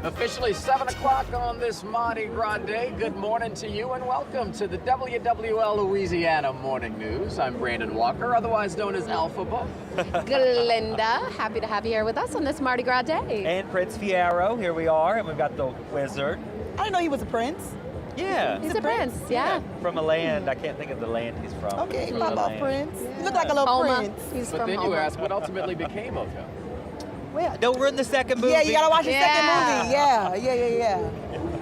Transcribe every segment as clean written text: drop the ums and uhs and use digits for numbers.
Officially 7 o'clock on this Mardi Gras day. Good morning to you and welcome to the WWL Louisiana Morning News. I'm Brandon Walker, otherwise known as Alphaba. Glinda, happy to have you here with us on this Mardi Gras day. And Prince Fierro, here we are, and we've got the wizard. I didn't know he was a prince. Yeah. He's a prince, yeah. From a land, I can't think of the land he's from. Okay, From pop the up land. prince. Yeah. You look like a little Homa. prince. He's But from then you Homa. ask what ultimately became of him. Well, No, we're in the second movie. yeah, you gotta watch the Yeah. second movie. Yeah.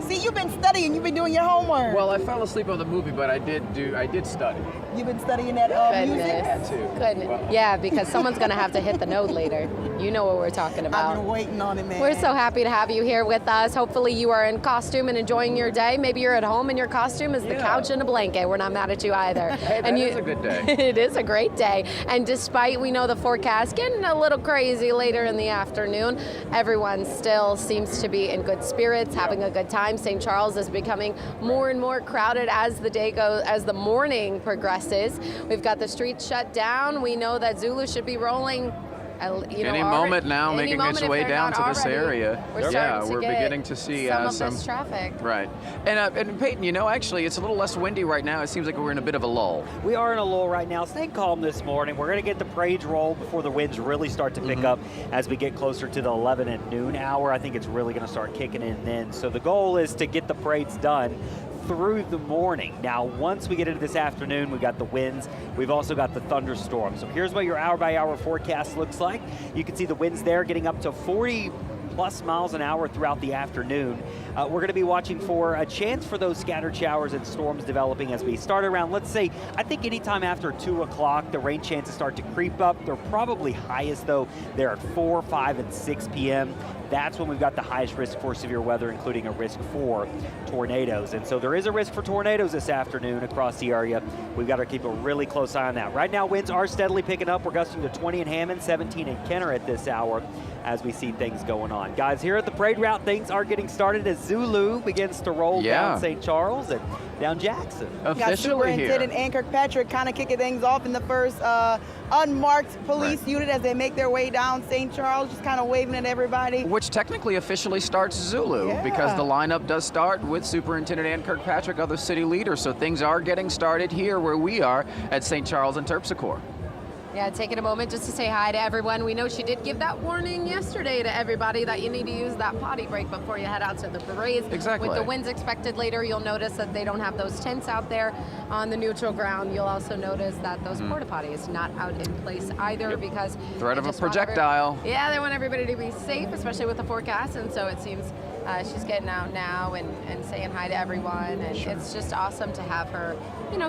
See, you've been studying. You've been doing your homework. Well, I fell asleep on the movie, but I did study. You've been studying that music. Goodness. too. Goodness. Wow. Yeah, because someone's going to have to hit the note later. You know what we're talking I've about. been waiting on it, man. We're so happy to have you here with us. Hopefully you are in costume and enjoying your day. Maybe you're at home and your costume is the Yeah. couch and a blanket. We're not mad at you either. Hey, and that is a good day. It is a great day. And despite we know the forecast getting a little crazy later in the afternoon, everyone still seems to be in good spirits, having a good time. St. Charles is becoming more and more crowded as the day goes, as the morning progresses. We've got the streets shut down. We know that Zulu should be rolling. Any moment now, making its way down to this area. We're beginning to see some of this traffic. Right. And Peyton, actually, it's a little less windy right now. It seems like we're in a bit of a lull. We are in a lull right now. Staying calm this morning. We're going to get the parades roll before the winds really start to pick up as we get closer to the 11 and noon hour. I think it's really going to start kicking in then. So the goal is to get the parades done through the morning. Now, once we get into this afternoon, we've got the winds. We've also got the thunderstorms. So here's what your hour-by-hour forecast looks like. You can see the winds there getting up to 40 plus miles an hour throughout the afternoon. We're going to be watching for a chance for those scattered showers and storms developing as we start around, let's say, I think anytime after 2 o'clock, the rain chances start to creep up. They're probably highest, though. They're at 4, 5, and 6 p.m. That's when we've got the highest risk for severe weather, including a risk for tornadoes. And so there is a risk for tornadoes this afternoon across the area. We've got to keep a really close eye on that. Right now, winds are steadily picking up. We're gusting to 20 in Hammond, 17 in Kenner at this hour as we see things going on. Guys, here at the parade route, things are getting started as Zulu begins to roll down St. Charles and down Jackson. Got Officially here. Superintendent and Kirkpatrick kind of kicking things off in the first unmarked police unit as they make their way down St. Charles, just kind of waving at everybody. Which technically officially starts Zulu because the lineup does start with Superintendent Ann Kirkpatrick, other city leaders. So things are getting started here where we are at St. Charles and Terpsichore. Yeah, taking a moment just to say hi to everyone. We know she did give that warning yesterday to everybody that you need to use that potty break before you head out to the parades. Exactly. With the winds expected later, you'll notice that they don't have those tents out there on the neutral ground. You'll also notice that those porta potties not out in place either because Threat they of a just want projectile. they want everybody to be safe, especially with the forecast, and so it seems she's getting out now and saying hi to everyone, and it's just awesome to have her,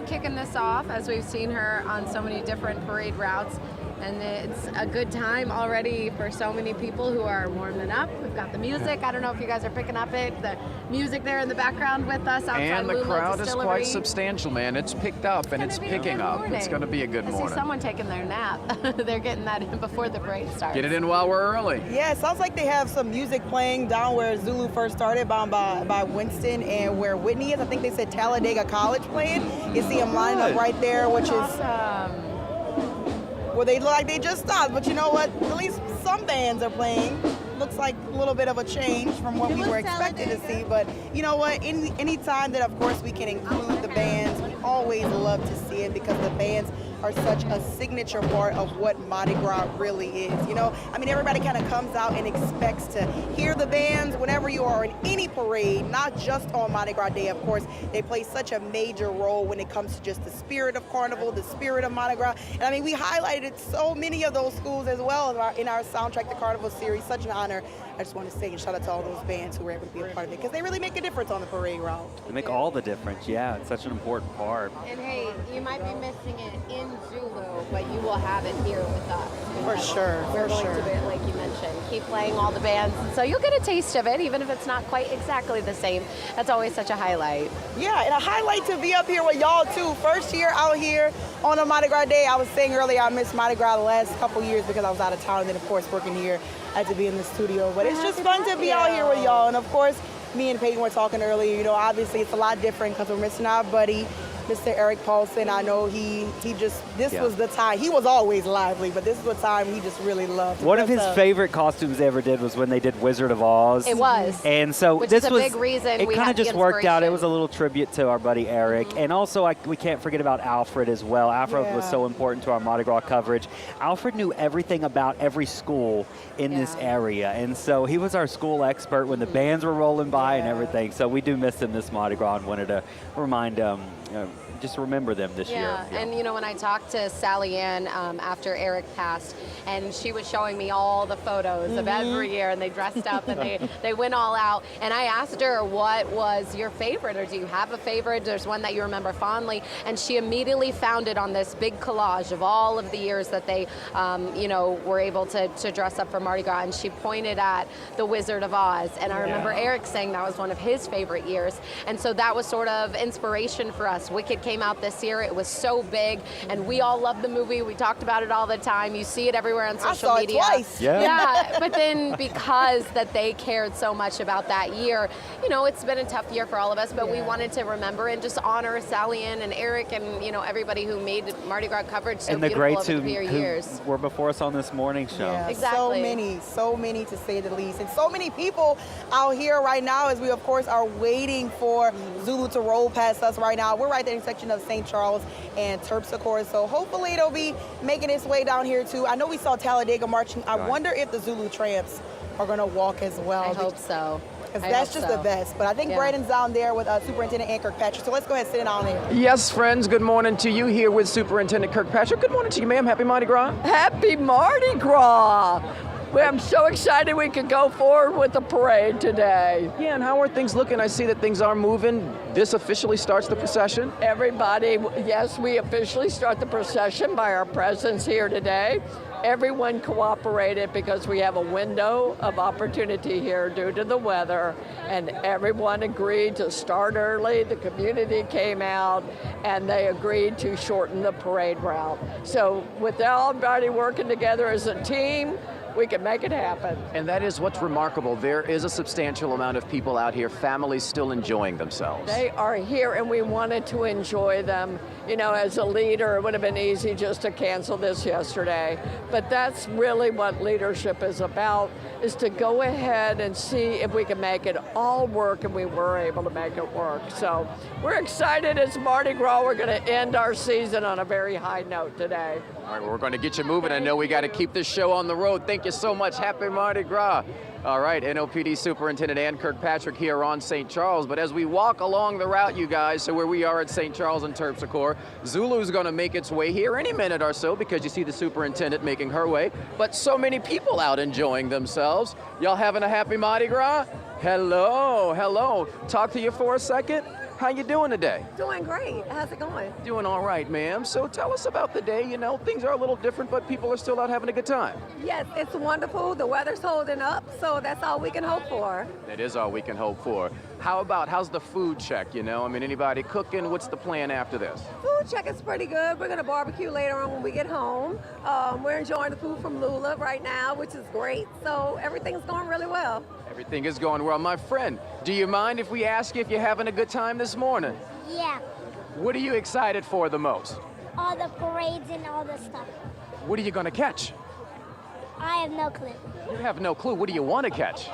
kicking this off as we've seen her on so many different parade routes. And it's a good time already for so many people who are warming up. We've got the music. I don't know if you guys are picking up the music there in the background with us outside And the Lula crowd is Distillery. quite substantial, man. It's picked up and it's gonna be a picking good up. morning. It's going to be a good I morning. see someone taking their nap. They're getting that in before the parade starts. Get it in while we're early. Yeah, it sounds like they have some music playing down where Zulu first started, by Winston and where Whitney is. I think they said Talladega College playing. You see them lining up right there, which is Awesome. well, they look like they just stopped, but you know what? At least some bands are playing. Looks like a little bit of a change from what we were expected to see. But you know what? Any time that, of course, we can include the bands, we always love to see it because the bands are such a signature part of what Mardi Gras really is. Everybody kind of comes out and expects to hear the bands whenever you are in any parade, not just on Mardi Gras Day, of course. They play such a major role when it comes to just the spirit of Carnival, the spirit of Mardi Gras. And we highlighted so many of those schools as well in our Soundtrack to Carnival series. Such an honor. I just want to say and shout out to all those bands who were able to be a part of it because they really make a difference on the parade route. They make all the difference, yeah. It's such an important part. And hey, you might be missing it in Zulu, but you will have it here with us. For sure, We're going to be, like you mentioned, keep playing all the bands. So you'll get a taste of it, even if it's not quite exactly the same. That's always such a highlight. Yeah, and a highlight to be up here with y'all too. First year out here on a Mardi Gras Day. I was saying earlier I missed Mardi Gras the last couple years because I was out of town and then of course working here. I had to be in the studio. But it's just fun to be out here with y'all. And of course, me and Peyton were talking earlier, obviously it's a lot different because we're missing our buddy, Mr. Eric Paulson, I know this was the time. He was always lively, but this was the time he just really loved. One of his favorite costumes they ever did was when they did Wizard of Oz. It was. And so which this is a was big reason it we kind had of the just worked out. It inspiration. was a little tribute to our buddy Eric. And also we can't forget about Alfred as well. Alfred was so important to our Mardi Gras coverage. Alfred knew everything about every school in this area. And so he was our school expert when the bands were rolling by and everything. So we do miss him this Mardi Gras and wanted to remind just remember them this year. Yeah, and you know, when I talked to Sally Ann after Eric passed, and she was showing me all the photos of every year, and they dressed up and they went all out, and I asked her what was your favorite, or do you have a favorite? There's one that you remember fondly, and she immediately found it on this big collage of all of the years that they, you know, were able to dress up for Mardi Gras, and she pointed at the Wizard of Oz, and I remember Eric saying that was one of his favorite years, and so that was sort of inspiration for us. Wicked came out this year. It was so big, and we all loved the movie. We talked about it all the time. You see it everywhere on social media. I saw it twice. Yeah, but then because that they cared so much about that year, you know, it's been a tough year for all of us, but we wanted to remember and just honor Sally Ann and Eric and, you know, everybody who made Mardi Gras coverage so and the beautiful greats over the years. who were before us on this morning show. Yeah, Exactly. so many to say the least. And so many people out here right now as we, of course, are waiting for Zulu to roll past us right now. We're right there in the section of St. Charles and Terpsichore, so hopefully it'll be making its way down here too. I know we saw Talladega marching. I wonder if the Zulu Tramps are going to walk as well. I hope so. Because that's just the best. But I think Brandon's down there with Superintendent Ann Kirkpatrick, so let's go ahead and sit down there. Yes, friends, good morning to you here with Superintendent Kirkpatrick. Good morning to you, ma'am. Happy Mardi Gras. Happy Mardi Gras! Well, I'm so excited we could go forward with the parade today. Yeah, and how are things looking? I see that things are moving. This officially starts the procession. Everybody, yes, we officially start the procession by our presence here today. Everyone cooperated because we have a window of opportunity here due to the weather, and everyone agreed to start early. The community came out, and they agreed to shorten the parade route. So with everybody working together as a team, we can make it happen. And that is what's remarkable. There is a substantial amount of people out here, families still enjoying themselves. They are here, and we wanted to enjoy them. You know, as a leader, it would have been easy just to cancel this yesterday. But that's really what leadership is about, is to go ahead and see if we can make it all work, and we were able to make it work. So we're excited. It's Mardi Gras. We're going to end our season on a very high note today. All right, well, we're going to get you moving. I know we got to keep this show on the road. Thank you so much. Happy Mardi Gras. All right, NOPD Superintendent Ann Kirkpatrick here on St. Charles. But as we walk along the route, you guys, so where we are at St. Charles and Terpsichore, Zulu's going to make its way here any minute or so because you see the superintendent making her way. But so many people out enjoying themselves. Y'all having a happy Mardi Gras? Hello, hello. Talk to you for a second. How you doing today? Doing great. How's it going? Doing all right, ma'am. So tell us about the day. You know, things are a little different, but people are still out having a good time. Yes, it's wonderful. The weather's holding up, so that's all we can hope for. That is all we can hope for. How's the food check, you know? I mean, anybody cooking? What's the plan after this? Food check is pretty good. We're going to barbecue later on when we get home. We're enjoying the food from Lula right now, which is great. So everything's going really well. Everything is going well. My friend, do you mind if we ask you if you're having a good time this morning? Yeah, What are you excited for the most? all the parades and all the stuff. What are you going to catch? I have no clue. You have no clue. What do you want to catch?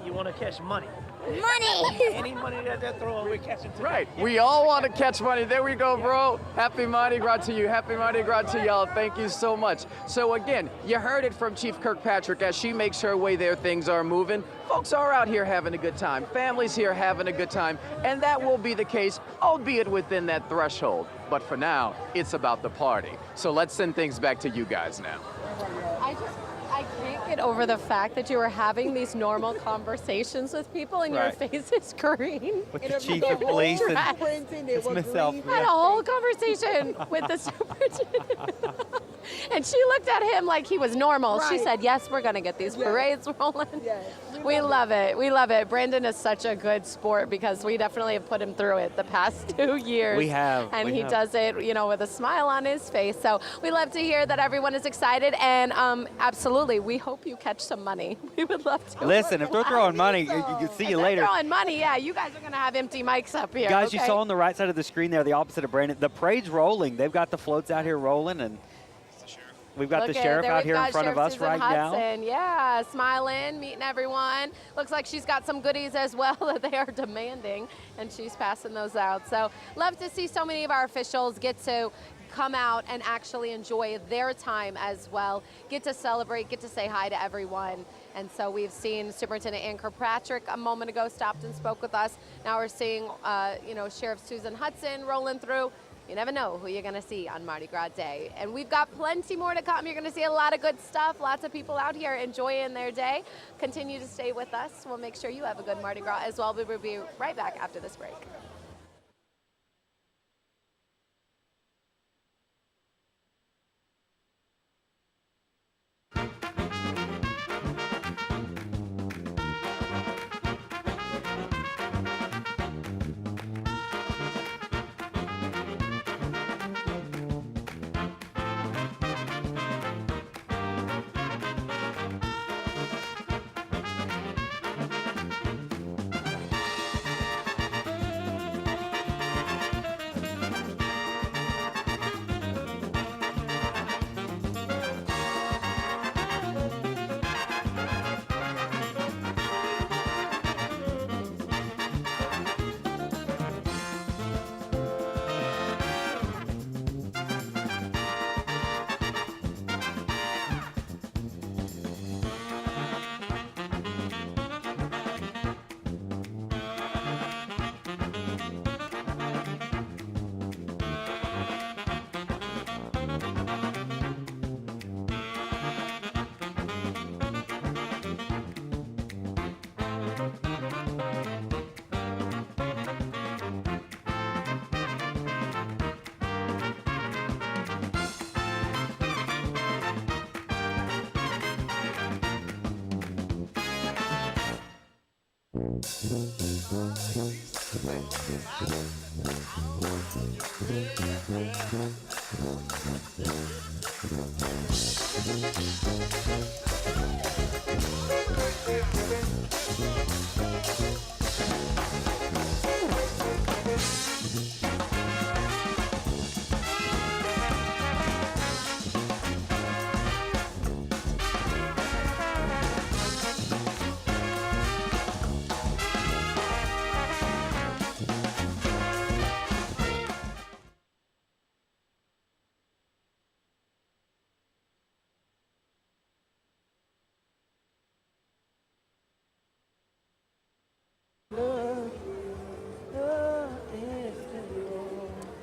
You want to catch money. Money! Any money that they're throwing, we're catching today. Right. We all want to catch money. There we go, bro. Happy Mardi Gras to you. Happy Mardi Gras to y'all. Thank you so much. So again, you heard it from Chief Kirkpatrick as she makes her way there. Things are moving. Folks are out here having a good time. Families here having a good time. And that will be the case, albeit within that threshold. But for now, it's about the party. So let's send things back to you guys now. I can't get over the fact that you were having these normal conversations with people and your face is green. With the chief of police and Superintendent was myself. green. I had a whole conversation with the superintendent. And she looked at him like he was normal. She Right. said, yes, we're going to get these Yes. parades rolling. Yes. We love it. We love it. Brandon is such a good sport because we definitely have put him through it the past 2 years. We have. And we he have. does it, you know, with a smile on his face. So we love to hear that everyone is excited. And absolutely, we hope you catch some money. We would love to. Listen, if they're throwing money, you can see If you they're later. throwing money, yeah, you guys are going to have empty mics up here. Guys, you okay? saw on the right side of the screen there, the opposite of Brandon, the parade's rolling. They've got the floats out here rolling, and we've got Look the at- sheriff there out we've here in got front of Sheriff us Susan right now. Hudson. Yeah, smiling, meeting everyone. Looks like she's got some goodies as well that they are demanding, and she's passing those out. So love to see so many of our officials get to come out and actually enjoy their time as well, get to celebrate, get to say hi to everyone. And so we've seen Superintendent Ann Kirkpatrick a moment ago stopped and spoke with us. Now we're seeing, you know, Sheriff Susan Hudson rolling through. You never know who you're going to see on Mardi Gras Day. And we've got plenty more to come. You're going to see a lot of good stuff, lots of people out here enjoying their day. Continue to stay with us. We'll make sure you have a good Mardi Gras as well. We will be right back after this break.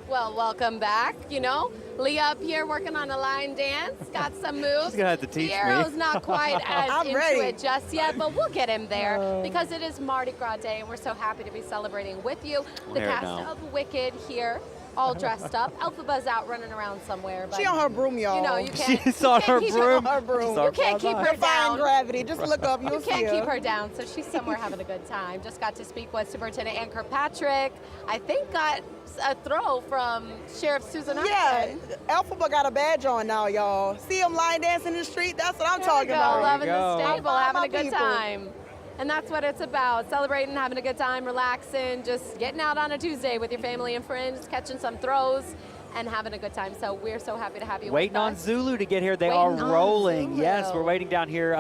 Well, welcome back. You know, Leah up here working on a line dance, got some moves. She's gonna have to teach me. Fiero's not quite as I'm into ready. it just yet, but we'll get him there because it is Mardi Gras Day, and we're so happy to be celebrating with you. The There cast now. of Wicked here, all dressed up. Elphaba's out running around somewhere, but She on her broom, y'all. you know, you can't. She's you on can't her keep broom. Her broom. She's on You can't keep her Defying down. gravity. Just look up. You'll You can't see keep her down, so she's somewhere having a good time. Just got to speak with Superintendent Ann Kirkpatrick. I think got a throw from Sheriff Susan Yeah, Hudson. Alphaba got a badge on now, y'all. See him line dancing in the street? That's what I'm There we talking go, about. loving There you the go. stable, High five having a my good people. time. And that's what it's about, celebrating, having a good time, relaxing, just getting out on a Tuesday with your family and friends, catching some throws, and having a good time. So we're so happy to have you Waiting with on us. Zulu to get here. They Waiting are on rolling. Zulu. Yes, we're waiting down here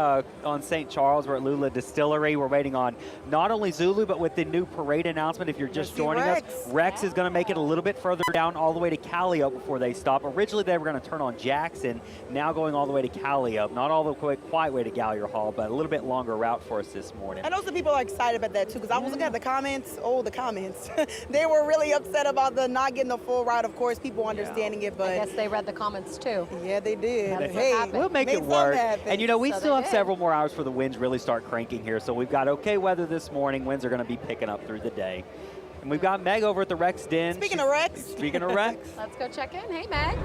on St. Charles. We're at Lula Distillery. We're waiting on not only Zulu, but with the new parade announcement. If you're just see joining Rex. us, Rex is going to make it a little bit further down, all the way to Calliope before they stop. Originally, they were going to turn on Jackson. Now going all the way to Calliope. Not all the quite way to Gallier Hall, but a little bit longer route for us this morning. I know some people are excited about that too, because I was looking at the comments. Oh, the comments. They were really upset about the not getting the full route. Of course, people understanding it, I but guess they read the comments too. yeah, they did. That's what Hey, happened. We'll make made it something work. happen. And you know, we So still they have did. several more hours for the winds really start cranking here. So we've got okay weather this morning. Winds are going to be picking up through the day. And we've got Meg over at the Rex Den. Speaking of Rex. Speaking of Rex. Let's go check in. Hey, Meg.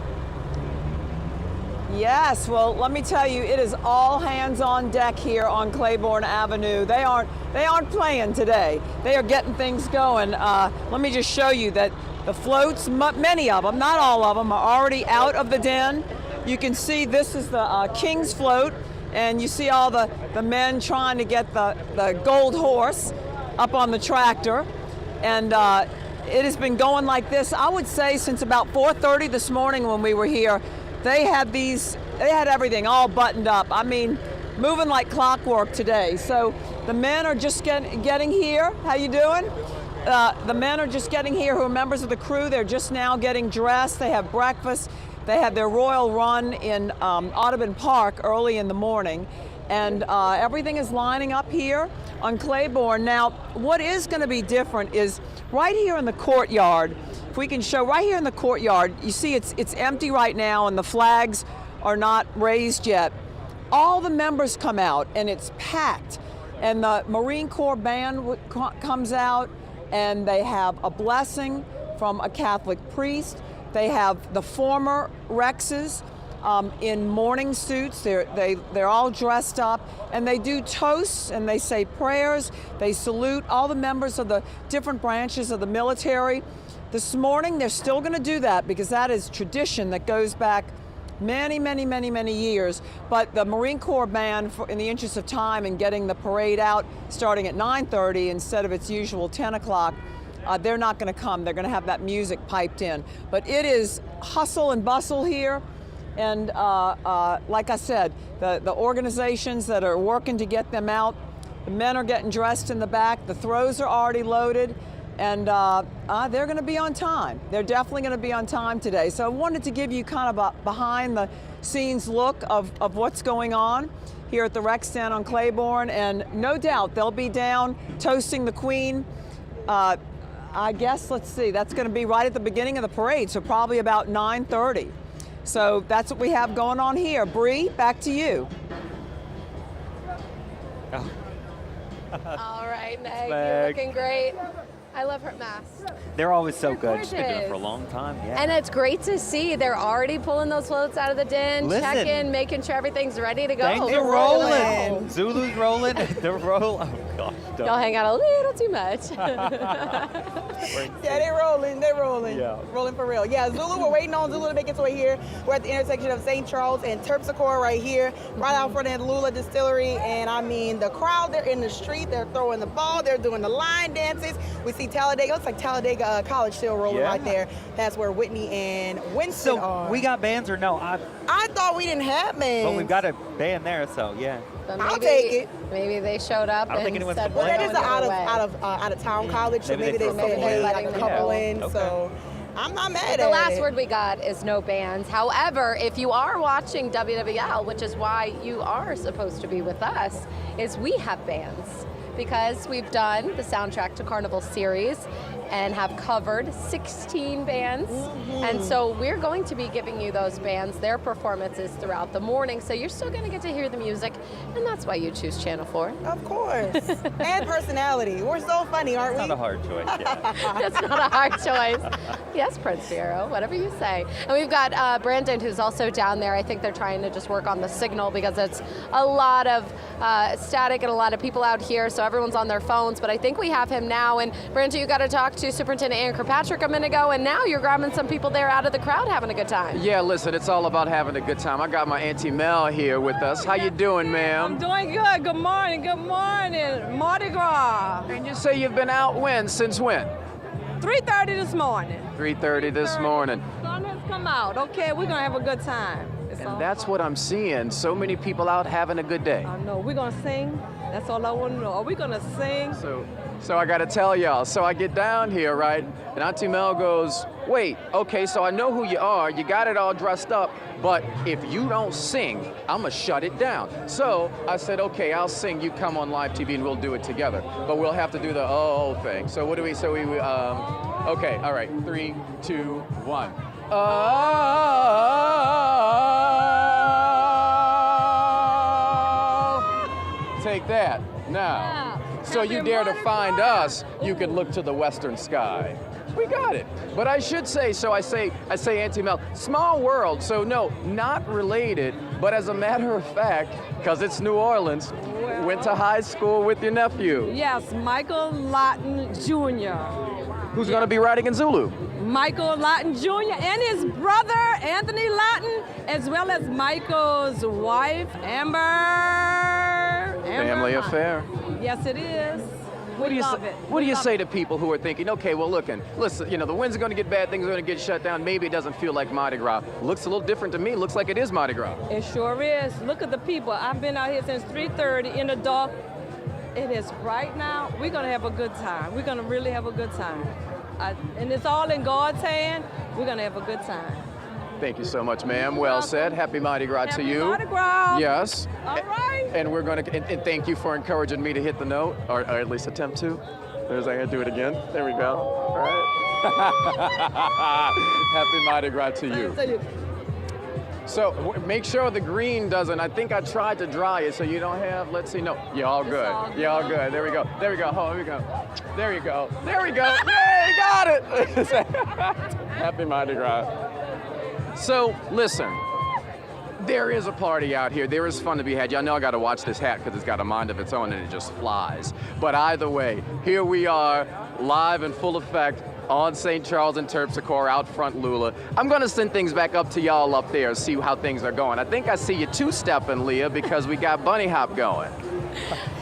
Yes, well, let me tell you, it is all hands on deck here on Claiborne Avenue. They aren't playing today. They are getting things going. Let me just show you that the floats, many of them, not all of them, are already out of the den. You can see this is the King's float, and you see all the men trying to get the gold horse up on the tractor. And it has been going like this, I would say, since about 4:30 this morning when we were here. They had everything all buttoned up. I mean, moving like clockwork today. So the men are just getting here. How you doing? The men are just getting here who are members of the crew. They're just now getting dressed. They have breakfast. They had their royal run in Audubon Park early in the morning. And everything is lining up here on Claiborne. Now, what is going to be different is right here in the courtyard. If we can show right here in the courtyard, you see it's empty right now and the flags are not raised yet. All the members come out and it's packed. And the Marine Corps band comes out and they have a blessing from a Catholic priest. They have the former Rexes in mourning suits. They're all dressed up and they do toasts and they say prayers. They salute all the members of the different branches of the military. This morning, they're still going to do that because that is tradition that goes back many, many, many, many years. But the Marine Corps band, in the interest of time and getting the parade out starting at 9:30 instead of its usual 10 o'clock, they're not going to come. They're going to have that music piped in. But it is hustle and bustle here. And like I said, the organizations that are working to get them out, the men are getting dressed in the back. The throws are already loaded. And they're going to be on time. They're definitely going to be on time today. So I wanted to give you kind of a behind-the-scenes look of what's going on here at the rec stand on Claiborne. And no doubt they'll be down toasting the Queen. I guess, let's see, that's going to be right at the beginning of the parade, so probably about 9:30. So that's what we have going on here. Bree, back to you. All right, Meg, you're looking great. I love her mask. They're always so They're good. She's been doing it for a long time. Yeah. And it's great to see they're already pulling those floats out of the den, Listen. checking, making sure everyththing's ready to go. They're rolling. Zulu's rolling. They're rolling. Oh gosh. Y'all hang out a little too much. Yeah, they're rolling. They're rolling. Yeah. Rolling for real. Yeah, Zulu, we're waiting on Zulu to make its way here. We're at the intersection of St. Charles and Terpsichore right here, right out front of the Lula Distillery. And I mean, the crowd, they're in the street. They're throwing the ball. They're doing the line dances. We see Talladega. Looks like Talladega College still rolling right there. That's where Whitney and Winston are. So we got bands or no? I thought we didn't have bands. But we've got a band there, so yeah. But I'll take it. Maybe they showed up I don't think and anyone's said, Well, that is an complaining. out of town college, so Maybe maybe they they said, threw hey, a like a couple couple in. in. Okay. So I'm not mad at it. The last word we got is no bands. However, if you are watching WWL, which is why you are supposed to be with us, is we have bands. Because we've done the soundtrack to Carnival series and have covered 16 bands. And so we're going to be giving you those bands, their performances throughout the morning. So you're still going to get to hear the music, and that's why you choose Channel 4. Of course. And personality. We're so funny, aren't we? Not a hard choice. Yeah. That's not a hard choice. Yes, Prince Vero, whatever you say. And we've got Brandon, who's also down there. I think they're trying to just work on the signal because it's a lot of static and a lot of people out here, so everyone's on their phones. But I think we have him now. And Brandon, you got to talk to Superintendent Ann Kirkpatrick a minute ago, and now you're grabbing some people there out of the crowd having a good time. Yeah, listen, it's all about having a good time. I got my Auntie Mel here with us. How you doing, ma'am? I'm doing good. Good morning. Good morning. Mardi Gras. And you say you've been out since when? 3:30 this morning. 3:30 this morning. Sun has come out. Okay, we're gonna have a good time. And that's what I'm seeing. So many people out having a good day. I know. We're gonna sing. That's all I want to know. Are we gonna sing? So I got to tell y'all. So I get down here, right? And Auntie Mel goes, wait, okay, so I know who you are. You got it all dressed up. But if you don't sing, I'm going to shut it down. So I said, okay, I'll sing. You come on live TV and we'll do it together. But we'll have to do the thing. So what do we, okay, all right. 3, 2, 1. Take that. Now. So you dare to find us, you can look to the western sky. We got it. But I should say, so I say Auntie Mel, small world, so no, not related, but as a matter of fact, because it's New Orleans, went to high school with your nephew. Yes, Michael Lawton Jr. Who's going to be riding in Zulu? Michael Lawton Jr. and his brother, Anthony Lawton, as well as Michael's wife, Amber. Family Lawton. affair. Yes, it is. What do you say to people who are thinking, okay, well, listen, the winds are going to get bad, things are going to get shut down. Maybe it doesn't feel like Mardi Gras. Looks a little different to me. Looks like it is Mardi Gras. It sure is. Look at the people. I've been out here since 3:30 in the dark. It is right now. We're going to have a good time. We're going to really have a good time. And it's all in God's hand. We're going to have a good time. Thank you so much, ma'am. Well said. Happy Mardi Gras to you. Happy Mardi Gras. Yes. All right. And we're going to, and thank you for encouraging me to hit the note, or at least attempt to. There's, I'm going to do it again. There we go. All right. Happy Mardi Gras to you. So make sure the green doesn't, I think I tried to dry it so you don't have, let's see, no, you're all good. You're all good. There we go. There we go. Oh, here we go. There you go. There we go. Yay, got it. Happy Mardi Gras. So listen, there is a party out here. There is fun to be had. Y'all know I got to watch this hat because it's got a mind of its own and it just flies. But either way, here we are, live in full effect on St. Charles and Terpsichore out front Lula. I'm going to send things back up to y'all up there, see how things are going. I think I see you two-stepping, Leah, because we got bunny hop going.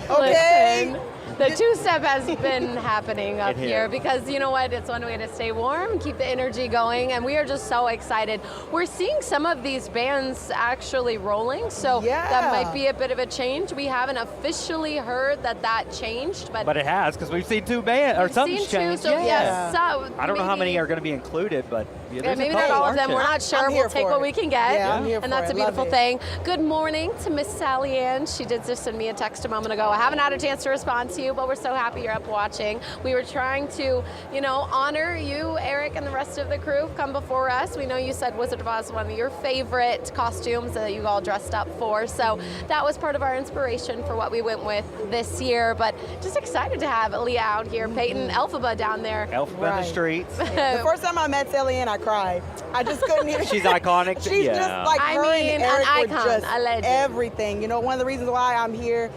Okay. Listen, the two-step has been happening up here because you know what? It's one way to stay warm, keep the energy going, and we are just so excited. We're seeing some of these bands actually rolling, so that might be a bit of a change. We haven't officially heard that changed, but it has because we've seen two bands or something's changed. So yes, so I don't know how many are going to be included, but maybe not all of them. We're not sure. We'll take what we can get, and that's a beautiful thing. Good morning to Miss Sally Ann. She did just send me a text a moment ago. I haven't had a chance to respond to you, but we're so happy you're up watching. We were trying to, honor you, Eric, and the rest of the crew come before us. We know you said Wizard of Oz was one of your favorite costumes that you all dressed up for, so that was part of our inspiration for what we went with this year, but just excited to have Leah out here, Peyton, Elphaba down there. Elphaba in the streets. The first time I met Sally Ann, I cried. I just couldn't even. She's iconic. She's just like her and Eric an icon, were just a legend. Everything. One of the reasons why I'm here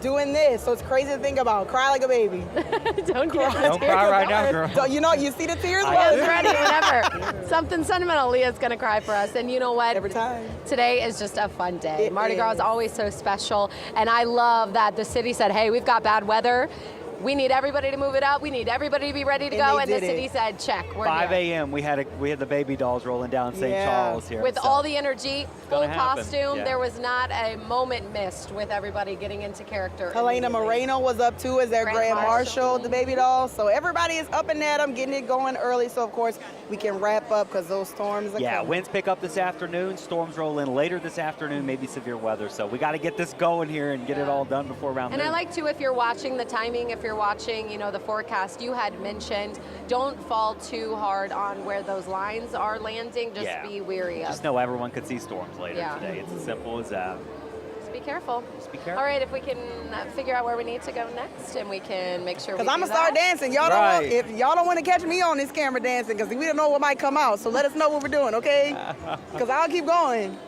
doing this, so it's crazy to think about. Cry like a baby. Don't cry. Don't cry right now, girl. You see the tears? I was ready whenever. Something sentimental, Leah's going to cry for us. And you know what? Every time. Today is just a fun day. Mardi Gras is always so special. And I love that the city said, hey, we've got bad weather. We need everybody to move it up. We need everybody to be ready to go. And the city said, check. We're 5 here. a.m. We had the baby dolls rolling down St. Charles here. With all the energy, full happen. costume. There was not a moment missed with everybody getting into character. Helena Moreno was up too as their Grand Marshal, the baby doll. So everybody is up and at them, getting it going early. So of course we can wrap up because those storms are coming. Winds pick up this afternoon. Storms roll in later this afternoon, maybe severe weather. So we got to get this going here and get it all done before around noon. And I like too, if you're watching the timing, if you're watching, the forecast you had mentioned, don't fall too hard on where those lines are landing. Just be weary of. Just know everyone could see storms later today. It's as simple as that. Just be careful. Just be careful. All right, if we can figure out where we need to go next, and we can make sure. Because I'm gonna start dancing. Y'all don't. If y'all don't want to catch me on this camera dancing, because we don't know what might come out. So let us know what we're doing, okay? Because I'll keep going.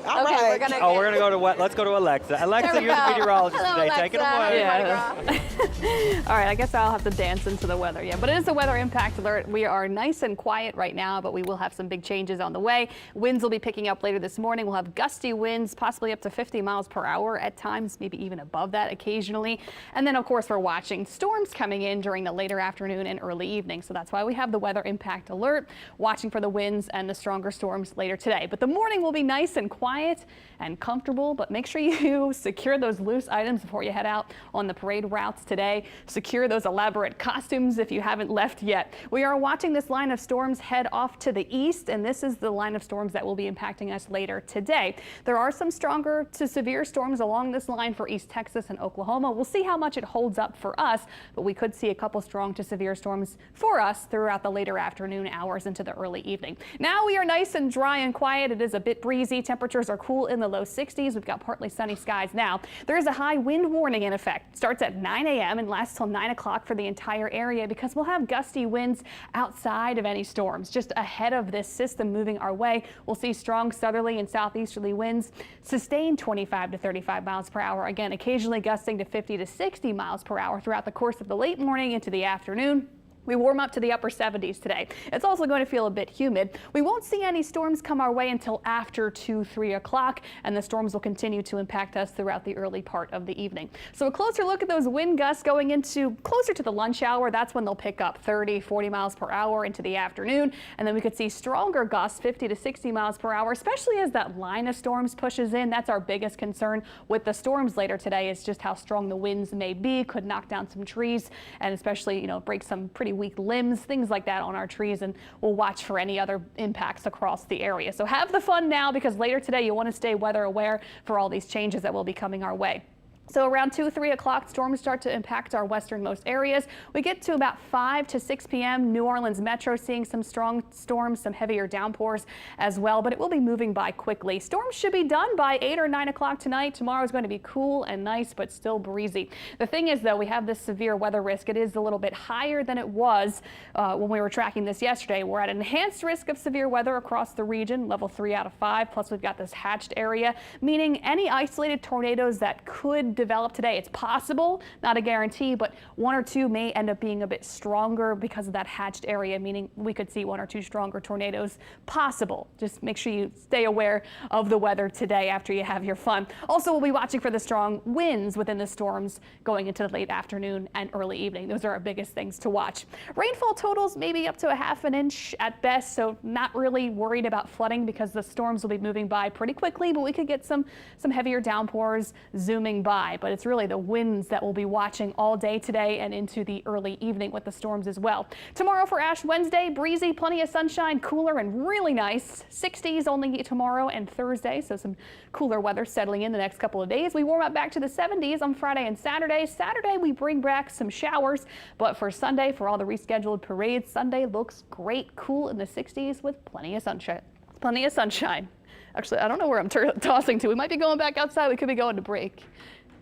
All right. We're gonna go to what? Let's go to Alexa. Alexa, you're the meteorologist today. Alexa. Take it away. Yeah. All right, I guess I'll have to dance into the weather. Yeah, but it is a weather impact alert. We are nice and quiet right now, but we will have some big changes on the way. Winds will be picking up later this morning. We'll have gusty winds, possibly up to 50 miles per hour at times, maybe even above that occasionally. And then, of course, we're watching storms coming in during the later afternoon and early evening. So that's why we have the weather impact alert, watching for the winds and the stronger storms later today. But the morning will be nice and quiet and comfortable, but make sure you secure those loose items before you head out on the parade routes today. Secure those elaborate costumes if you haven't left yet. We are watching this line of storms head off to the east, and this is the line of storms that will be impacting us later today. There are some stronger to severe storms along this line for East Texas and Oklahoma. We'll see how much it holds up for us, but we could see a couple strong to severe storms for us throughout the later afternoon hours into the early evening. Now we are nice and dry and quiet. It is a bit breezy. Temperatures temperatures are cool in the low 60s. We've got partly sunny skies now. There is a high wind warning in effect. Starts at 9 a.m. and lasts till 9 o'clock for the entire area because we'll have gusty winds outside of any storms. Just ahead of this system moving our way, we'll see strong southerly and southeasterly winds, sustained 25 to 35 miles per hour. Again, occasionally gusting to 50 to 60 miles per hour throughout the course of the late morning into the afternoon. We warm up to the upper 70s today. It's also going to feel a bit humid. We won't see any storms come our way until after 2-3 o'clock, and the storms will continue to impact us throughout the early part of the evening. So a closer look at those wind gusts going into closer to the lunch hour. That's when they'll pick up 30, 40 miles per hour into the afternoon, and then we could see stronger gusts 50 to 60 miles per hour, especially as that line of storms pushes in. That's our biggest concern with the storms later today, is just how strong the winds may be. Could knock down some trees and especially, break some pretty weak limbs, things like that on our trees, and we'll watch for any other impacts across the area. So have the fun now, because later today you want to stay weather aware for all these changes that will be coming our way. So around 2-3 o'clock, storms start to impact our westernmost areas. We get to about 5 to 6 p.m. New Orleans Metro seeing some strong storms, some heavier downpours as well, but it will be moving by quickly. Storms should be done by 8 or 9 o'clock tonight. Tomorrow is going to be cool and nice, but still breezy. The thing is, though, we have this severe weather risk. It is a little bit higher than it was when we were tracking this yesterday. We're at an enhanced risk of severe weather across the region, level 3 out of 5. Plus, we've got this hatched area, meaning any isolated tornadoes that could develop today. It's possible, not a guarantee, but 1 or 2 may end up being a bit stronger because of that hatched area, meaning we could see 1 or 2 stronger tornadoes possible. Just make sure you stay aware of the weather today after you have your fun. Also, we'll be watching for the strong winds within the storms going into the late afternoon and early evening. Those are our biggest things to watch. Rainfall totals maybe up to a ½ an inch at best, so not really worried about flooding because the storms will be moving by pretty quickly, but we could get some heavier downpours zooming by. But it's really the winds that we'll be watching all day today and into the early evening with the storms as well. Tomorrow for Ash Wednesday, breezy, plenty of sunshine, cooler and really nice. 60s only tomorrow and Thursday, so some cooler weather settling in the next couple of days. We warm up back to the 70s on Friday and Saturday. Saturday we bring back some showers, but for Sunday, for all the rescheduled parades, Sunday looks great, cool in the 60s with plenty of sunshine. Plenty of sunshine. Actually, I don't know where I'm tossing to. We might be going back outside. We could be going to break.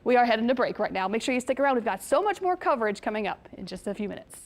We are heading to break right now. Make sure you stick around. We've got so much more coverage coming up in just a few minutes.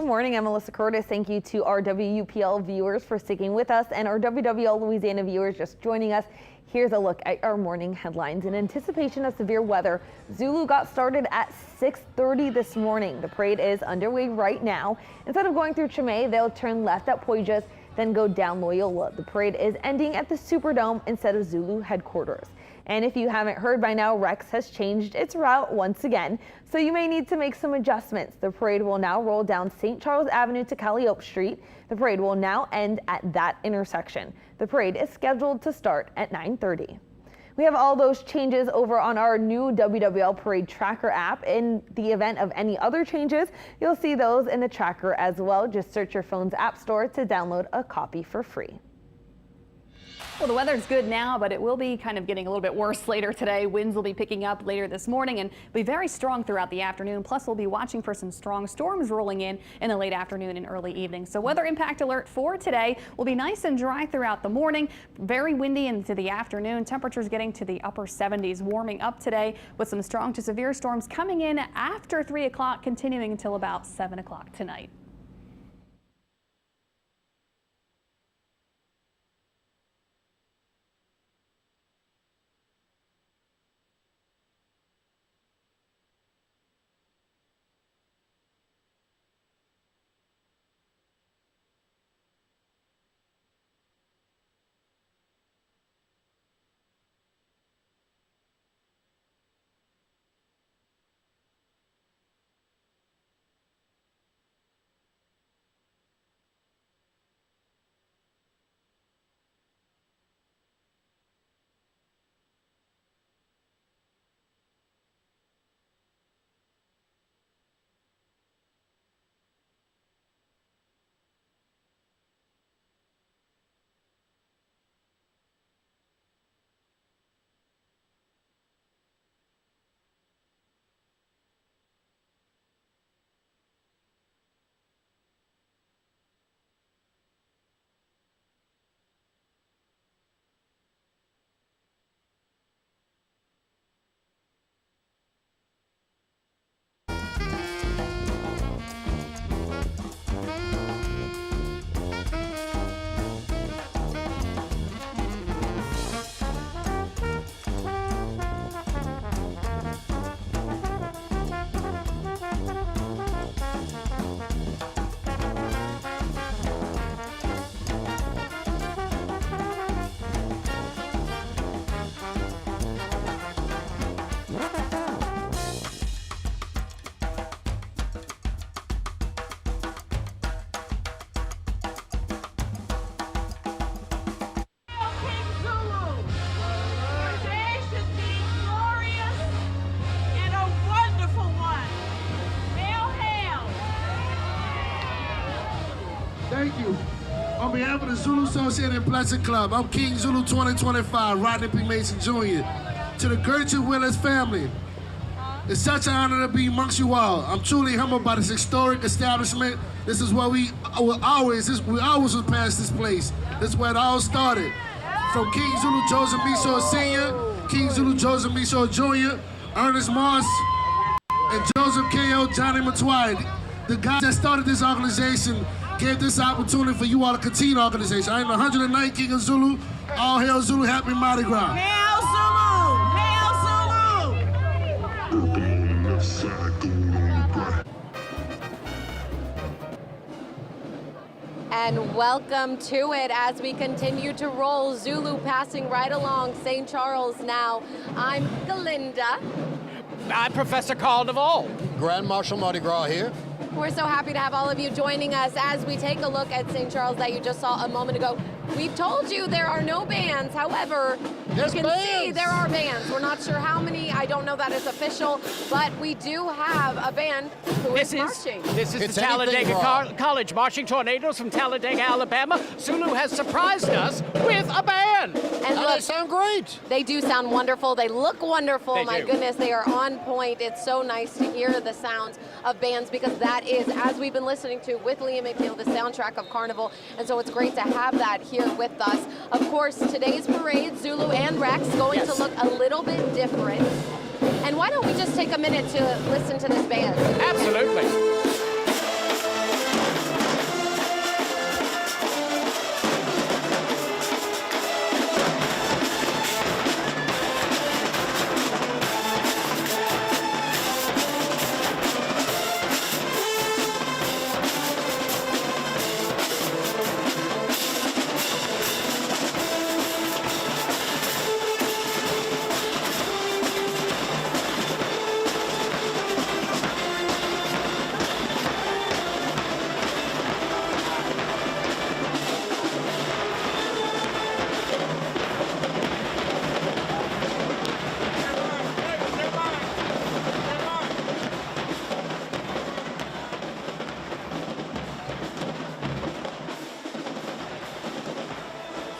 morning. I'm Melissa Curtis. Thank you to our WUPL viewers for sticking with us and our WWL Louisiana viewers just joining us. Here's a look at our morning headlines. In anticipation of severe weather, Zulu got started at 6:30 this morning. The parade is underway right now. Instead of going through Chimay, they'll turn left at Poijas, then go down Loyola. The parade is ending at the Superdome instead of Zulu headquarters. And if you haven't heard by now, Rex has changed its route once again, so you may need to make some adjustments. The parade will now roll down St. Charles Avenue to Calliope Street. The parade will now end at that intersection. The parade is scheduled to start at 9:30. We have all those changes over on our new WWL Parade Tracker app. In the event of any other changes, you'll see those in the tracker as well. Just search your phone's app store to download a copy for free. Well, the weather's good now, but it will be kind of getting a little bit worse later today. Winds will be picking up later this morning and be very strong throughout the afternoon. Plus, we'll be watching for some strong storms rolling in the late afternoon and early evening. So weather impact alert for today will be nice and dry throughout the morning. Very windy into the afternoon. Temperatures getting to the upper 70s, warming up today with some strong to severe storms coming in after 3 o'clock, continuing until about 7 o'clock tonight. Thank you. On behalf of the Zulu Associated and Pleasant Club, I'm King Zulu 2025, Rodney P. Mason Jr. To the Gertrude Willis family, it's such an honor to be amongst you all. I'm truly humbled by this historic establishment. This is where we always will pass this place. This is where it all started. From King Zulu Joseph Miso Sr., King Zulu Joseph Miso Jr., Ernest Moss, and Joseph K.O. Johnny Matwai. The guys that started this organization gave this opportunity for you all to continue the organization. I am the 109th King of Zulu. All hail Zulu, happy Mardi Gras. Hail Zulu! Hail Zulu! And welcome to it as we continue to roll. Zulu passing right along St. Charles now. I'm Galinda. I'm Professor Carl Duvall. Grand Marshal Mardi Gras here. We're so happy to have all of you joining us as we take a look at St. Charles that you just saw a moment ago. We've told you there are no bands. However, There's you can bands. see there are bands. We're not sure how many. I don't know that is official, but we do have a band who is marching. This is It's the Talladega anything College Marching Tornadoes from Talladega, Alabama. Zulu has surprised us with a band. And look, they sound great. They do sound wonderful. They look wonderful. They My do. goodness, they are on point. It's so nice to hear the sounds of bands because that is, as we've been listening to with Liam McNeil, the soundtrack of Carnival. And so it's great to have that here with us. Of course, today's parade, Zulu and Rex, going to look a little bit different. And why don't we just take a minute to listen to this band? Absolutely.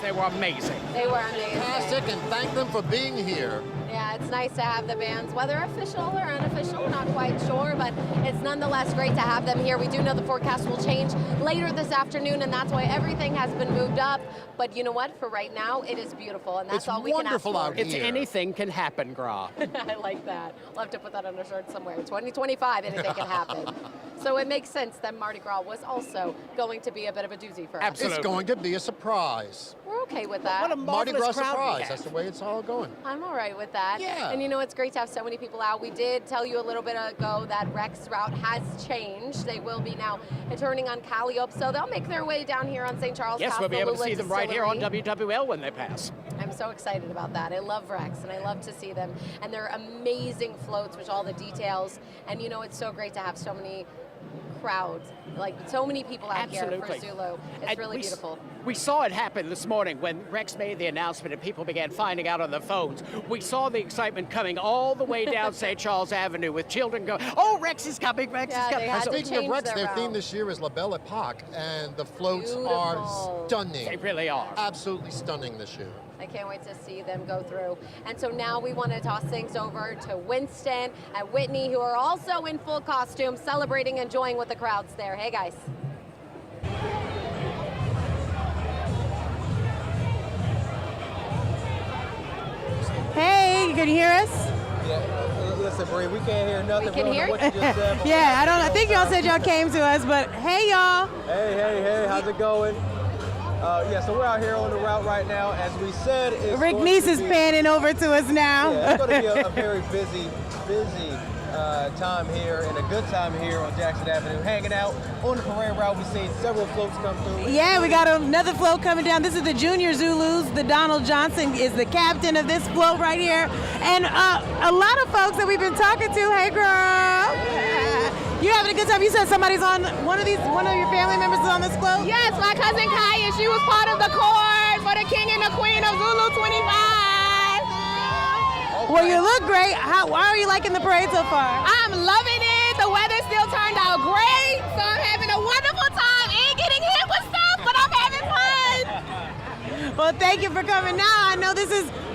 they were amazing. They were amazing. Fantastic, and thank them for being here. Yeah, it's nice to have the bands, whether official or unofficial, we're not quite sure, but it's nonetheless great to have them here. We do know the forecast will change later this afternoon, and that's why everything has been moved up. But you know what? For right now, it is beautiful, and that's all we can ask for. It's anything can happen, Gra. I like that. We'll have to put that on a shirt somewhere. 2025, anything can happen. So it makes sense that Mardi Gras was also going to be a bit of a doozy for us. It's going to be a surprise. We're okay with that. What a Mardi Gras surprise. That's the way it's all going. I'm all right with that. Yeah. And you know, it's great to have so many people out. We did tell you a little bit ago that Rex route has changed. They will be now turning on Calliope, so they'll make their way down here on St. Charles. Yes, past we'll be the able to Lula see them right here on Distillery. WWL when they pass. I'm so excited about that. I love Rex, and I love to see them. And they're amazing floats with all the details. And you know, it's so great to have so many crowds, like so many people out here for Zulu. It's really beautiful. We saw it happen this morning when Rex made the announcement and people began finding out on the phones. We saw the excitement coming all the way down St. Charles Avenue with children going, "Oh, Rex is coming, Rex is coming." Speaking of Rex, their theme this year is La Belle Epoque, and the floats are stunning. They really are. Absolutely stunning this year. I can't wait to see them go through. And so now we want to toss things over to Winston and Whitney, who are also in full costume, celebrating, enjoying with the crowds there. Hey, guys. Hey, you can hear us? Yeah, listen, Bree, we can't hear nothing. We can hear what you just said. Yeah, I think y'all said y'all came to us, but hey, y'all. Hey, how's it going? Yeah, so we're out here on the route right now. As we said, it's Rick Neese is panning over to us now. Yeah, it's going to be a very busy time here and a good time here on Jackson Avenue. Hanging out on the parade route, we've seen several floats come through. Yeah, we got another float coming down. This is the Junior Zulus. The Donald Johnson is the captain of this float right here. And a lot of folks that we've been talking to, hey girl, you having a good time? You said somebody's on one of your family members is on this float? Yes, my cousin Kaya, she was part of the court for the king and the queen of Zulu 25. Well, you look great. How are you liking the parade so far? I'm loving it. The weather still turned out great, so I'm having a wonderful time and getting hit with stuff, but I'm having fun. Well, thank you for coming. Now, I know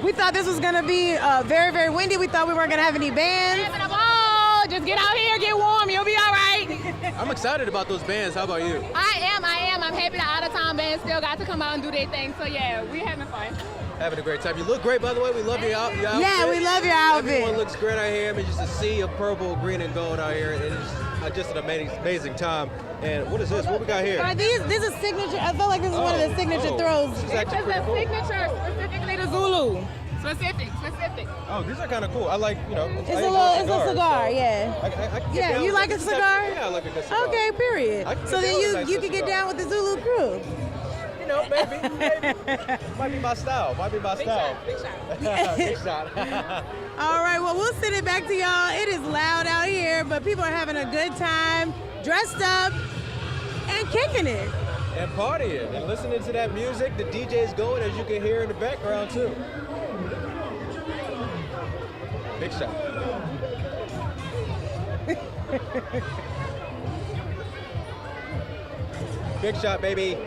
we thought this was going to be very, very windy. We thought we weren't going to have any bands. Having a ball. Just get out here, get warm, you'll be all right. I'm excited about those bands. How about you? I am. I'm happy the out-of-town band still got to come out and do their thing, so yeah, we're having fun. Having a great time. You look great, by the way. We love your outfit. Yeah, we love your outfit. Everyone looks great out here. I mean, just a sea of purple, green, and gold out here. And it's just an amazing time. And what is this? What we got here? This is signature. I feel like this is one of the signature throws. This is a signature specifically to Zulu. Specific. Oh, these are kind of cool. I like, It's a cigar, yeah. Yeah, you like a cigar? Yeah, I like a good cigar. Okay, period. So then you can get down with the Zulu crew. Maybe. Might be my style. Big shot. Big shot. All right, well, we'll send it back to y'all. It is loud out here, but people are having a good time, dressed up, and kicking it. And partying and listening to that music. The DJ's going, as you can hear in the background, too. Big shot. Big shot, baby.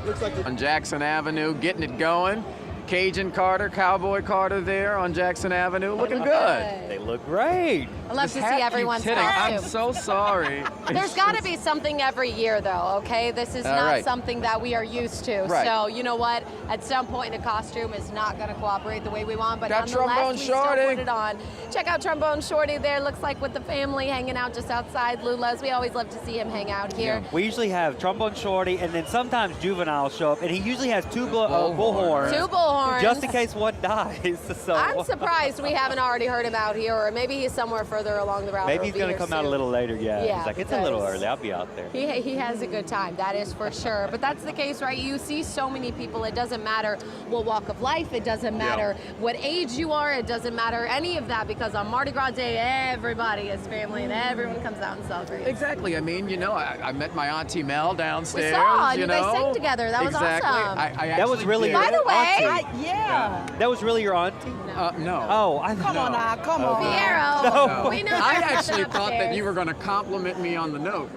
Looks like on Jackson Avenue, getting it going. Cajun Carter, Cowboy Carter there on Jackson Avenue, looking good. They look great. I love to see everyone's costume. I'm so sorry. There's got to be something every year, though, okay? This is not something that we are used to. Right. So, you know what? At some point, a costume is not going to cooperate the way we want, but Got Trombone nonetheless, we Shorty. still put it on. Check out Trombone Shorty there. Looks like with the family hanging out just outside Lula's. We always love to see him hang out here. We usually have Trombone Shorty, and then sometimes Juvenile show up, and he usually has two bullhorns. Two bullhorns. Just in case one dies. So I'm surprised we haven't already heard him out here, or maybe he's somewhere further along the route. maybe he's going to come out a little later, yeah. He's like, it's a little early, I'll be out there. He has a good time, that is for sure. But that's the case, right? You see so many people. It doesn't matter what walk of life. It doesn't matter what age you are. It doesn't matter any of that, because on Mardi Gras Day, everybody is family and everyone comes out and celebrates. Exactly. I mean, I met my Auntie Mel downstairs. We saw, you guys sang together. That was awesome. That was really By the way, auntie. That was really your auntie? No. Oh, Come on now, come on. Piero. No. We know I there's actually nothing thought that upstairs. you were going to compliment me on the note.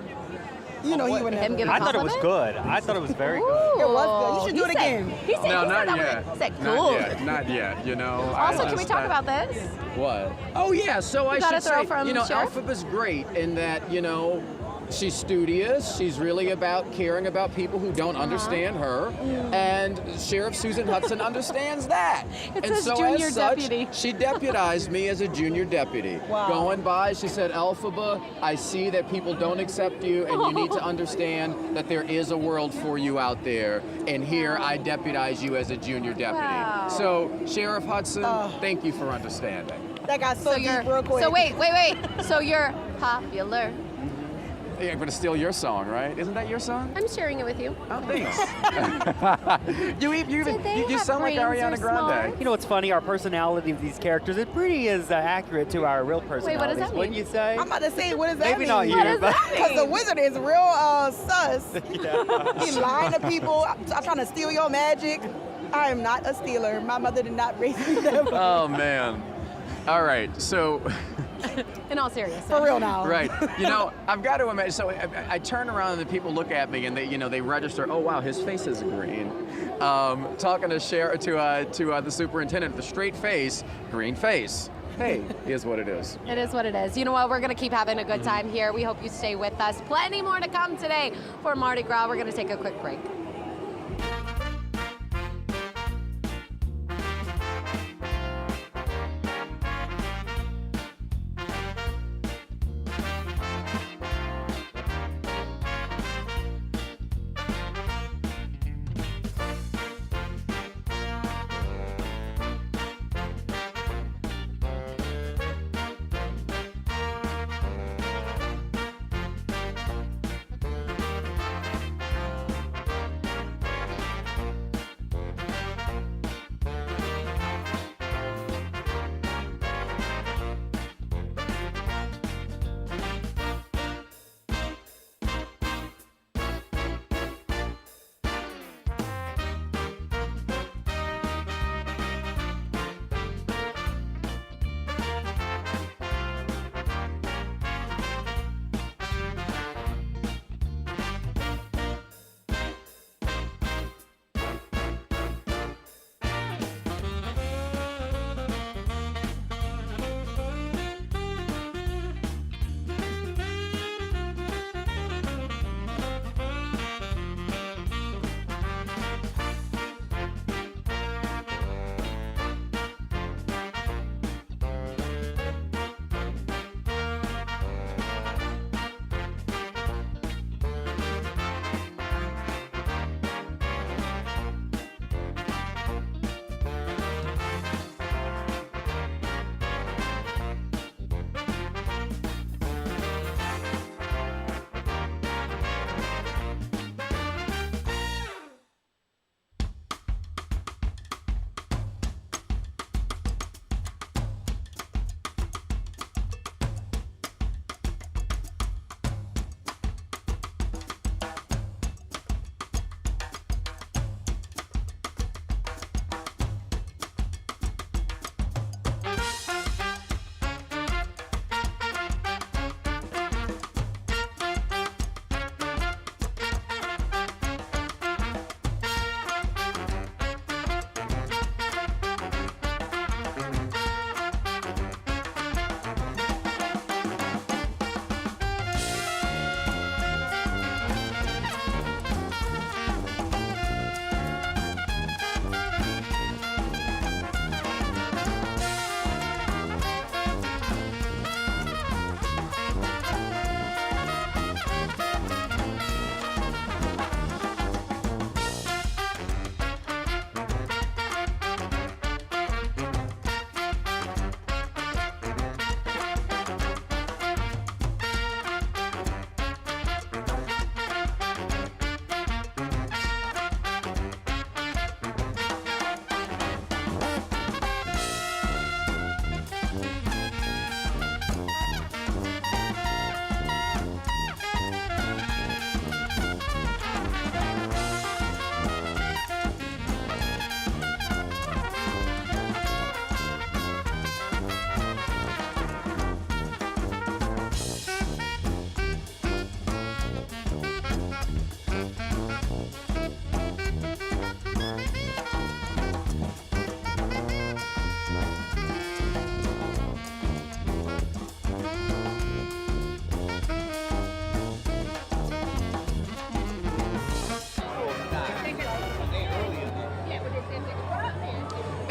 You know he wouldn't Him have. give a I thought it was compliment? good. I thought it was very good. It was good. You should do it again. He said, No, he not said yet. He said, Not cool. yet. Not yet. You know. Also, can we talk about this? What? Oh yeah. So I got a should throw say, from you know, Sheriff? Elphaba's great in that, you know, she's studious. She's really about caring about people who don't understand her, and Sheriff Susan Hudson understands that. It and says so junior as such, deputy. she deputized me as a junior deputy. Wow. Going by, she said, Elphaba, I see that people don't accept you, and you need to understand that there is a world for you out there. And here I deputize you as a junior deputy. Wow. So Sheriff Hudson, thank you for understanding. That got so deep real quick. So wait. So you're popular. Yeah, I'm gonna steal your song, right? Isn't that your song? I'm sharing it with you. Oh, thanks. you have sound like brains or Ariana Grande. smarts? You know what's funny? Our personality of these characters, it pretty is accurate to our real personalities. that mean? Wouldn't you say? I'm about to say, what does that Maybe mean? not you, What does but that Because the mean? wizard is real sus. yeah. He lying to people. I'm trying to steal your magic. I am not a stealer. My mother did not raise me that way. Oh man. All right, so In all seriousness. For real now. right, you know, I've got to imagine. So I turn around and the people look at me and they, you know, they register. Oh wow, his face is green. Talking to the superintendent, the straight face, green face. Hey, is what it is. It is what it is. You know what? We're going to keep having a good time here. We hope you stay with us. Plenty more to come today for Mardi Gras. We're going to take a quick break.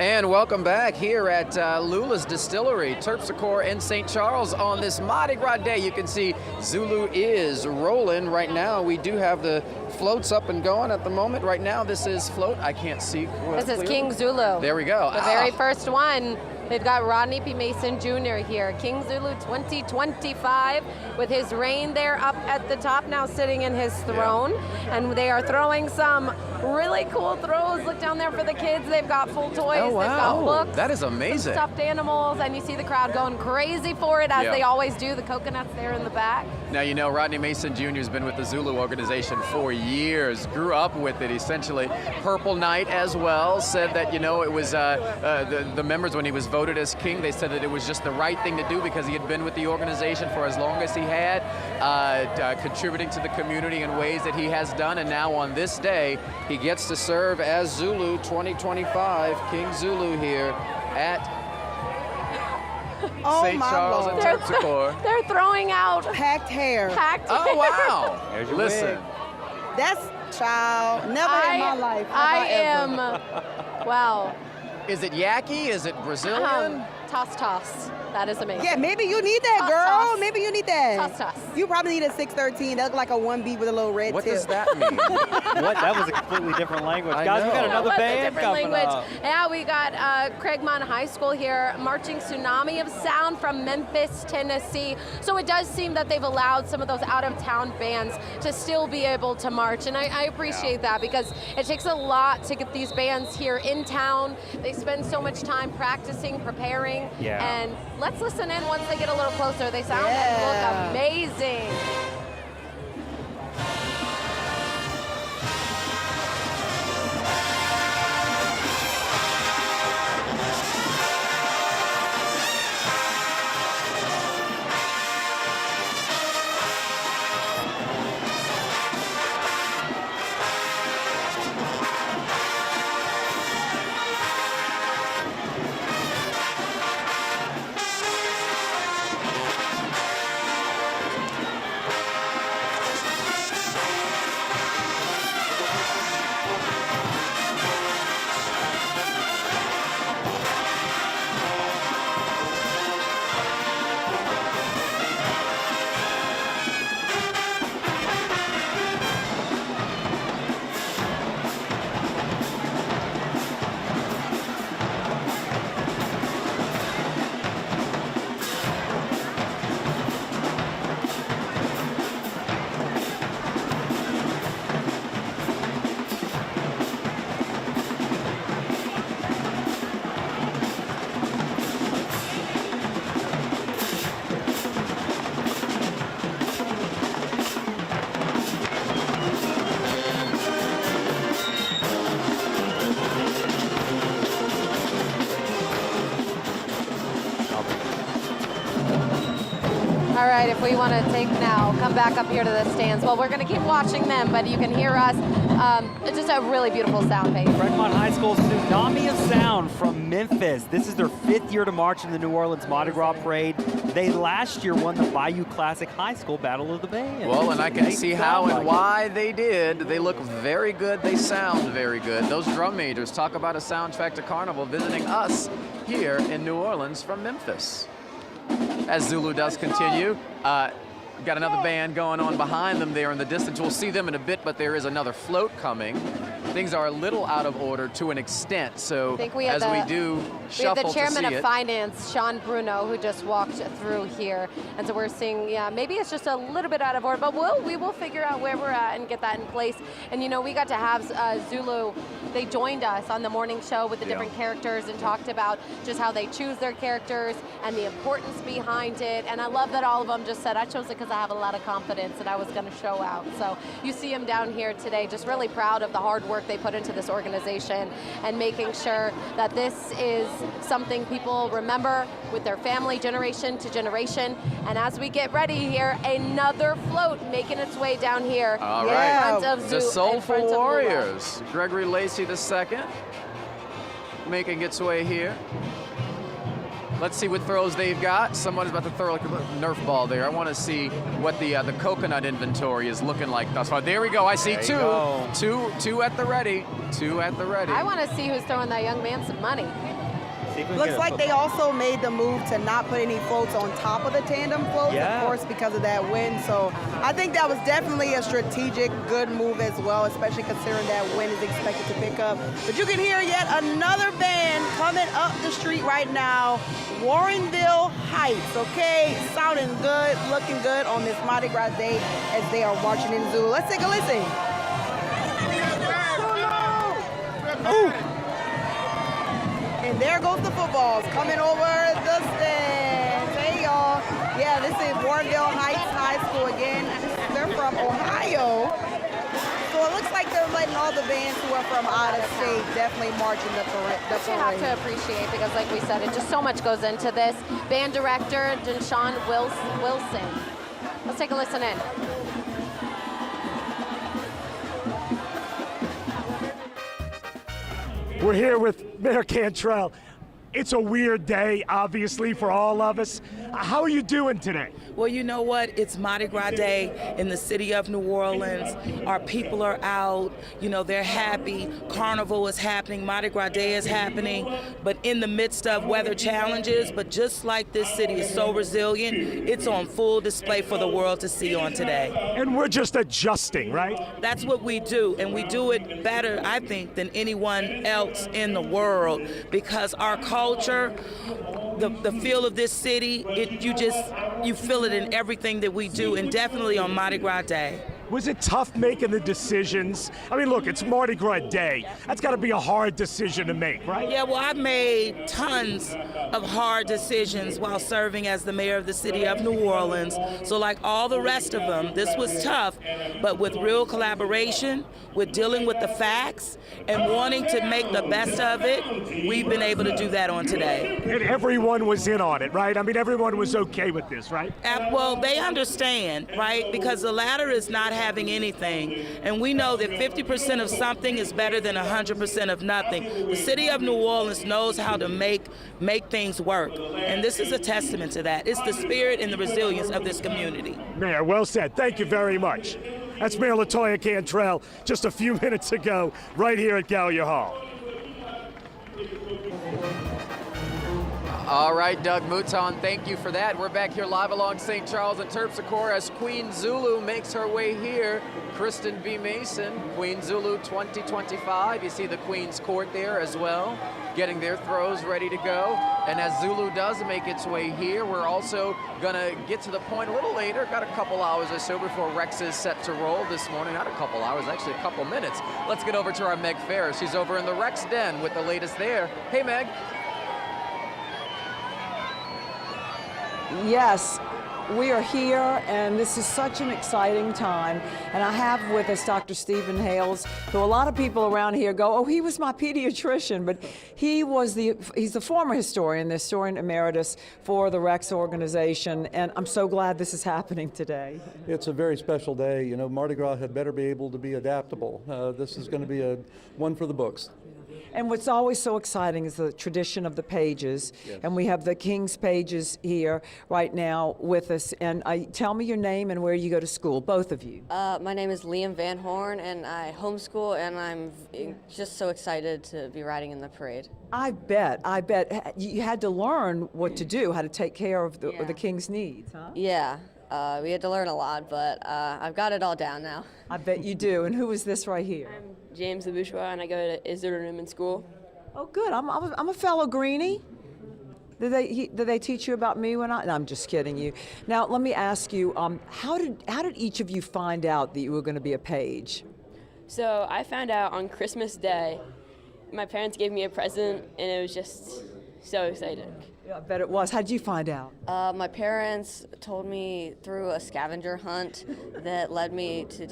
And welcome back here at Lula's Distillery, Terpsichore in St. Charles on this Mardi Gras day. You can see Zulu is rolling right now. We do have the floats up and going at the moment. Right now, this is float. I can't see. This is King Zulu. There we go. The very first one. They've got Rodney P. Mason Jr. here. King Zulu 2025 with his reign there up at the top, now sitting in his throne. Yeah. And they are throwing some really cool throws. Look down there for the kids. They've got full toys. Oh, wow. They've got books. That is amazing. Some stuffed animals, and you see the crowd going crazy for it, as they always do. The coconuts there in the back. Now, you know, Rodney Mason Jr. has been with the Zulu organization for years, grew up with it essentially. Purple Night as well, said that, you know, it was the members, when he was voted as king, they said that it was just the right thing to do because he had been with the organization for as long as he had, contributing to the community in ways that he has done. And now on this day, he gets to serve as Zulu 2025, King Zulu here at St. Charles and Terpsichore. They're throwing out packed hair. Oh, wow. There's your Listen. wig. That's child. Never in my life. I am. Wow. Is it yaki? Is it Brazilian? Toss. That is amazing. Yeah, maybe you need that, girl. Maybe you need that. Toss. You probably need a 613. That look like a 1B with a little red What tip. does that mean? What? That was a completely different language. Guys, we got another band coming up. Yeah, we got Craigmont High School here marching Tsunami of Sound from Memphis, Tennessee. So it does seem that they've allowed some of those out-of-town bands to still be able to march, and I appreciate that because it takes a lot to get these bands here in town. They spend so much time practicing, preparing, and let's listen in once they get a little closer. They sound and look amazing. All right, if we want to come back up here to the stands. Well, we're going to keep watching them, but you can hear us. It's just a really beautiful sound page. Craigmont High School's Tsunami of Sound from Memphis. This is their 5th year to march in the New Orleans Mardi Gras Parade. They last year won the Bayou Classic High School Battle of the Bands. Well, and I can see how and why they did. They look very good. They sound very good. Those drum majors, talk about a soundtrack to Carnival, visiting us here in New Orleans from Memphis. As Zulu does continue, got another band going on behind them there in the distance. We'll see them in a bit, but there is another float coming. Things are a little out of order to an extent, so I think we have we do shuffle we have the chairman to see of finance, Sean Bruno, who just walked through here, and so we're seeing, maybe it's just a little bit out of order, but we will figure out where we're at and get that in place. And you know, we got to have Zulu. They joined us on the morning show with the different characters and talked about just how they choose their characters and the importance behind it. And I love that all of them just said, I chose it because I have a lot of confidence and I was going to show out. So you see them down here today, just really proud of the hard work they put into this organization and making sure that this is something people remember with their family, generation to generation. And as we get ready here, another float making its way down here. All in right, front of the Soulful Lula. Warriors. Gregory Lacey II making its way here. Let's see what throws they've got. Someone's about to throw like a Nerf ball there. I want to see what the coconut inventory is looking like thus far. There we go. I see two at the ready. Two at the ready. I want to see who's throwing that young man some money. Looks like they also made the move to not put any floats on top of the tandem floats, Yeah. of course, because of that wind. So I think that was definitely a strategic, good move as well, especially considering that wind is expected to pick up. But you can hear yet another band coming up the street right now, Warrenville Heights, okay? Sounding good, looking good on this Mardi Gras day as they are marching in Zulu. Let's take a listen. Ooh. And there goes the footballs coming over the stands. Hey, y'all. Yeah, this is Warrenville Heights High School again. They're from Ohio. So it looks like they're letting all the bands who are from out of state definitely march in the parade. You have to appreciate, because like we said, it just so much goes into this. Band director, Deshaun Wilson. Let's take a listen in. We're here with Mayor Cantrell. It's a weird day, obviously, for all of us. How are you doing today? Well, you know what? It's Mardi Gras Day in the city of New Orleans. Our people are out. You know, they're happy. Carnival is happening. Mardi Gras Day is happening. But in the midst of weather challenges, but just like this city is so resilient, it's on full display for the world to see on today. And we're just adjusting, right? That's what we do. And we do it better, I think, than anyone else in the world, because our culture, the feel of this city, you feel it in everything that we do, and definitely on Mardi Gras Day. Was it tough making the decisions? I mean, look, it's Mardi Gras Day. That's got to be a hard decision to make, right? Yeah, well, I've made tons of hard decisions while serving as the mayor of the city of New Orleans. So like all the rest of them, this was tough, but with real collaboration, with dealing with the facts, and wanting to make the best of it, we've been able to do that on today. And everyone was in on it, right? I mean, everyone was okay with this, right? Well, they understand, right? Because the latter is not having anything. And we know that 50% of something is better than 100% of nothing. The city of New Orleans knows how to make things work. And this is a testament to that. It's the spirit and the resilience of this community. Mayor, well said. Thank you very much. That's Mayor LaToya Cantrell just a few minutes ago, right here at Gallier Hall. All right, Doug Mouton, thank you for that. We're back here live along St. Charles and Terpsichore as Queen Zulu makes her way here. Kristen B. Mason, Queen Zulu 2025. You see the Queen's Court there as well, getting their throws ready to go. And as Zulu does make its way here, we're also gonna get to the point a little later. Got a couple hours or so before Rex is set to roll this morning. Not a couple hours, actually a couple minutes. Let's get over to our Meg Ferris. She's over in the Rex Den with the latest there. Hey, Meg. Yes, we are here, and this is such an exciting time. And I have with us Dr. Stephen Hales, who a lot of people around here go, oh, he was my pediatrician, but he's the former historian, the historian emeritus for the Rex organization, and I'm so glad this is happening today. It's a very special day. You know, Mardi Gras had better be able to be adaptable. This is going to be one for the books. And what's always so exciting is the tradition of the pages. Yes. And we have the King's Pages here right now with us. And tell me your name and where you go to school, both of you. My name is Liam Van Horn, and I homeschool, and I'm just so excited to be riding in the parade. I bet. You had to learn what to do, how to take care of the King's needs, huh? Yeah. We had to learn a lot, but I've got it all down now. I bet you do. And who is this right here? I'm James the Bourgeois, and I go to Isidore Newman School. Oh, good. I'm a fellow Greenie. Did they teach you about me when No, I'm just kidding you. Now, let me ask you, how did each of you find out that you were going to be a page? So I found out on Christmas Day. My parents gave me a present, and it was just so exciting. Yeah, I bet it was. How did you find out? My parents told me through a scavenger hunt that led me to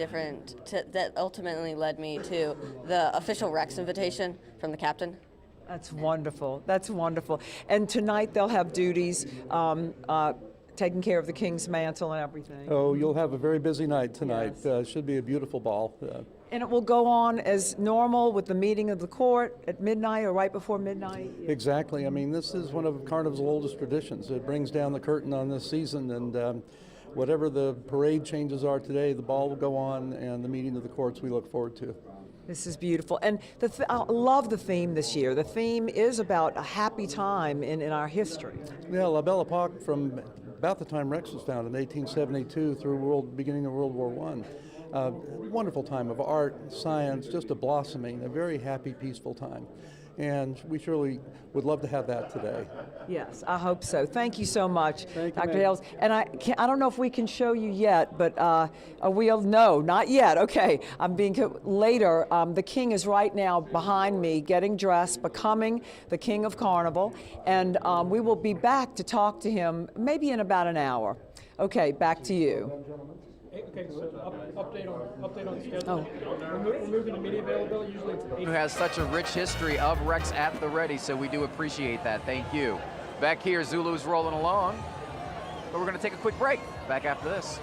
that ultimately led me to the official Rex invitation from the captain. That's wonderful. That's wonderful. And tonight they'll have duties taking care of the King's mantle and everything. Oh, you'll have a very busy night tonight. Yes. Should be a beautiful ball. And it will go on as normal with the meeting of the court at midnight or right before midnight? Exactly. I mean, this is one of Carnival's oldest traditions. It brings down the curtain on this season, and whatever the parade changes are today, the ball will go on, and the meeting of the courts we look forward to. This is beautiful. And I love the theme this year. The theme is about a happy time in our history. Yeah, La Belle Epoque from about the time Rex was founded in 1872 through beginning of World War I. Wonderful time of art, science, just a blossoming, a very happy, peaceful time. And we surely would love to have that today. Yes, I hope so. Thank you so much, Thank you, Dr. ma'am. Hales. And I don't know if we can show you yet, but no, not yet. Okay, I'm being later. The king is right now behind me, getting dressed, becoming the king of Carnival, and we will be back to talk to him maybe in about an hour. Okay, back to you. Okay, so update on schedule. We're moving to media availability. Usually it's 8. Who has such a rich history of Rex at the ready, so we do appreciate that. Thank you. Back here, Zulu's rolling along, but we're going to take a quick break. Back after this.